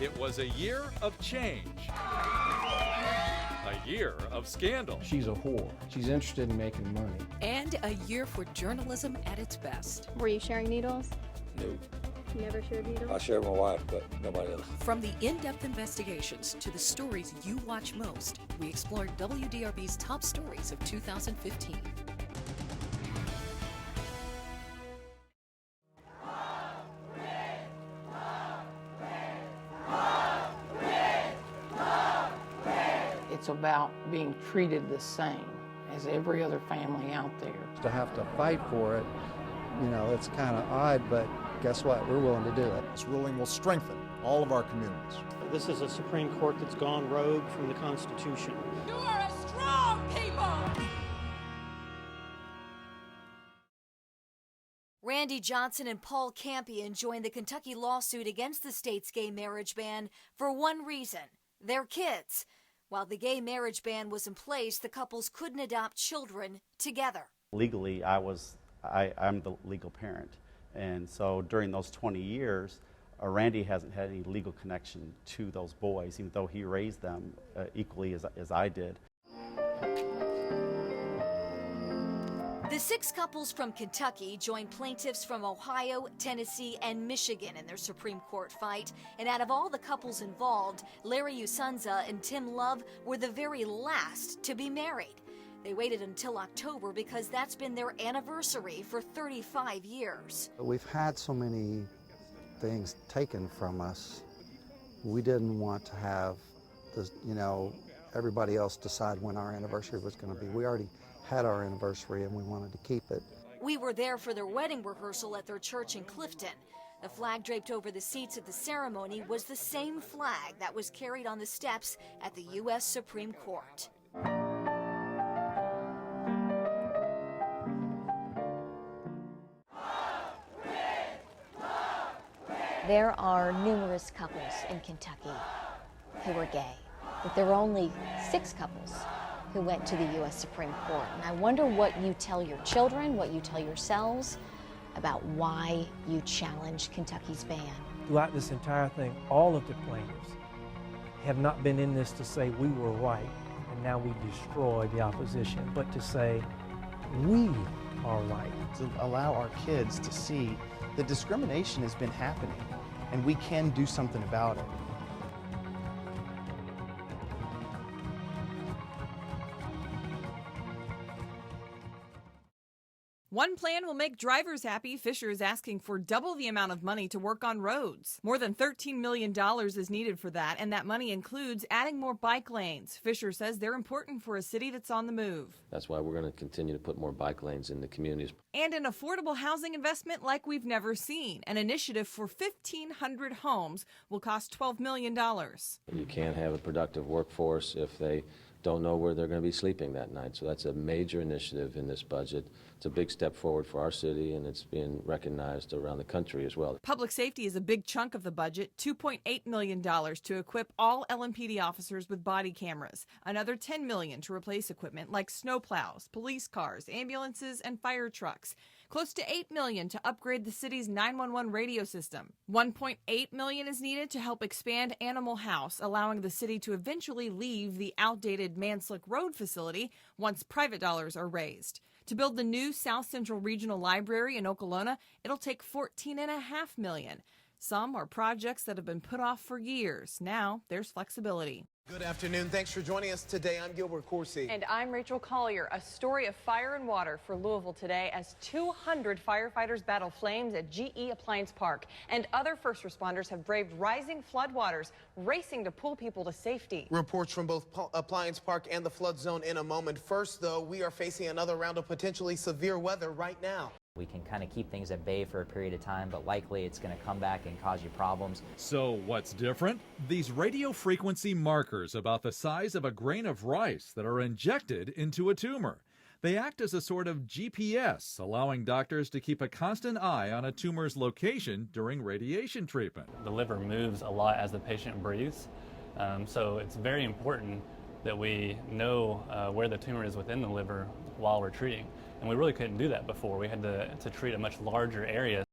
It was a year of change. A year of scandal. She's a whore. She's interested in making money. And a year for journalism at its best. Were you sharing needles? No. You never shared needles? I share with my wife, but nobody else. From the in-depth investigations to the stories you watch most, we explored WDRB's top stories of 2015. It's about being treated the same as every other family out there. To have to fight for it, you know, it's kind of odd, but guess what? We're willing to do it. This ruling will strengthen all of our communities. This is a Supreme Court that's gone rogue from the Constitution. You are a strong people! Randy Johnson and Paul Campion joined the Kentucky lawsuit against the state's gay marriage ban for one reason: their kids. While the gay marriage ban was in place, the couples couldn't adopt children together. Legally, I'm the legal parent. And so during those 20 years, Randy hasn't had any legal connection to those boys, even though he raised them equally as I did. The 6 couples from Kentucky joined plaintiffs from Ohio, Tennessee, and Michigan in their Supreme Court fight. And out of all the couples involved, Larry Usunza and Tim Love were the very last to be married. They waited until October because that's been their anniversary for 35 years. We've had so many things taken from us. We didn't want to have this, everybody else decide when our anniversary was going to be. We already had our anniversary and we wanted to keep it. We were there for their wedding rehearsal at their church in Clifton. The flag draped over the seats at the ceremony was the same flag that was carried on the steps at the U.S. Supreme Court. There are numerous couples in Kentucky who are gay, but there are only 6 couples who went to the U.S. Supreme Court. And I wonder what you tell your children, what you tell yourselves about why you challenge Kentucky's ban. Throughout this entire thing, all of the plaintiffs have not been in this to say we were right and now we destroy the opposition, but to say we are right. To allow our kids to see that discrimination has been happening and we can do something about it. One plan will make drivers happy. Fisher is asking for double the amount of money to work on roads. More than $13 million is needed for that, and that money includes adding more bike lanes. Fisher says they're important for a city that's on the move. That's why we're going to continue to put more bike lanes in the communities. And an affordable housing investment like we've never seen. An initiative for 1,500 homes will cost $12 million. You can't have a productive workforce if they don't know where they're going to be sleeping that night. So that's a major initiative in this budget. It's a big step forward for our city, and it's being recognized around the country as well. Public safety is a big chunk of the budget, $2.8 million to equip all LMPD officers with body cameras, another $10 million to replace equipment like snowplows, police cars, ambulances, and fire trucks. Close to $8 million to upgrade the city's 911 radio system. $1.8 million is needed to help expand Animal House, allowing the city to eventually leave the outdated Manslick Road facility once private dollars are raised. To build the new South Central Regional Library in Okolona, it'll take $14.5 million. Some are projects that have been put off for years. Now there's flexibility. Good afternoon. Thanks for joining us today. I'm Gilbert Coursey. And I'm Rachel Collier. A story of fire and water for Louisville today as 200 firefighters battle flames at GE Appliance Park. And other first responders have braved rising floodwaters, racing to pull people to safety. Reports from both Appliance Park and the flood zone in a moment. First, though, we are facing another round of potentially severe weather right now. We can kind of keep things at bay for a period of time, but likely it's going to come back and cause you problems. So what's different? These radio frequency markers about the size of a grain of rice that are injected into a tumor. They act as a sort of GPS, allowing doctors to keep a constant eye on a tumor's location during radiation treatment. The liver moves a lot as the patient breathes, so it's very important that we know where the tumor is within the liver while we're treating. And we really couldn't do that before. We had to treat a much larger area.